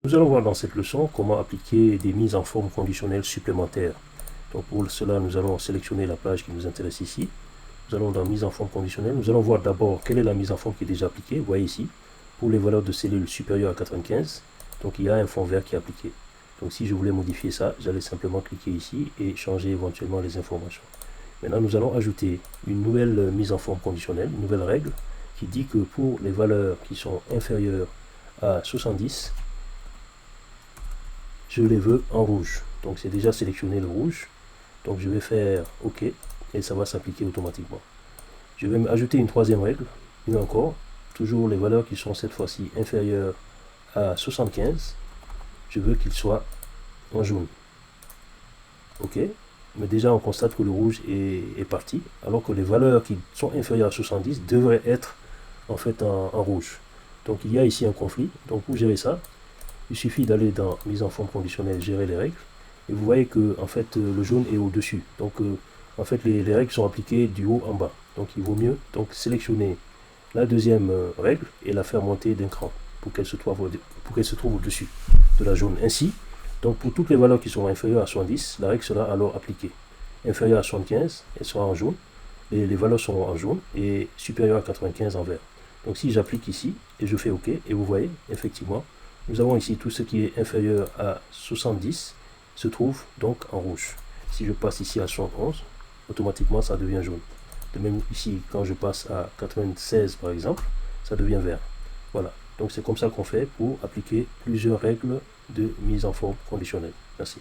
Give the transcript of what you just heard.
Nous allons voir dans cette leçon comment appliquer des mises en forme conditionnelles supplémentaires. Donc pour cela, nous allons sélectionner la page qui nous intéresse ici. Nous allons dans mise en forme conditionnelle. Nous allons voir d'abord quelle est la mise en forme qui est déjà appliquée. Vous voyez ici, pour les valeurs de cellules supérieures à 95, donc il y a un fond vert qui est appliqué. Donc si je voulais modifier ça, j'allais simplement cliquer ici et changer éventuellement les informations. Maintenant, nous allons ajouter une nouvelle mise en forme conditionnelle, une nouvelle règle qui dit que pour les valeurs qui sont inférieures à 70, je les veux en rouge. Donc c'est déjà sélectionné le rouge. Donc je vais faire OK et ça va s'appliquer automatiquement. Je vais ajouter une troisième règle, mieux encore, toujours les valeurs qui sont cette fois-ci inférieures à 75, je veux qu'ils soient en jaune. OK, mais déjà on constate que le rouge est parti, alors que les valeurs qui sont inférieures à 70 devraient être en fait en rouge. Donc il y a ici un conflit. Donc pour gérer ça, il suffit d'aller dans mise en forme conditionnelle, gérer les règles, et vous voyez que en fait le jaune est au-dessus. Donc en fait les règles sont appliquées du haut en bas. Donc il vaut mieux donc sélectionner la deuxième règle et la faire monter d'un cran pour qu'elle se trouve au-dessus de la jaune. Ainsi, donc pour toutes les valeurs qui sont inférieures à 70, la règle sera alors appliquée. Inférieure à 75, elle sera en jaune, et les valeurs seront en jaune, et supérieure à 95 en vert. Donc si j'applique ici, et je fais OK, et vous voyez, effectivement, nous avons ici tout ce qui est inférieur à 70 se trouve donc en rouge. Si je passe ici à 71, automatiquement ça devient jaune. De même ici, quand je passe à 96 par exemple, ça devient vert. Voilà, donc c'est comme ça qu'on fait pour appliquer plusieurs règles de mise en forme conditionnelle. Merci.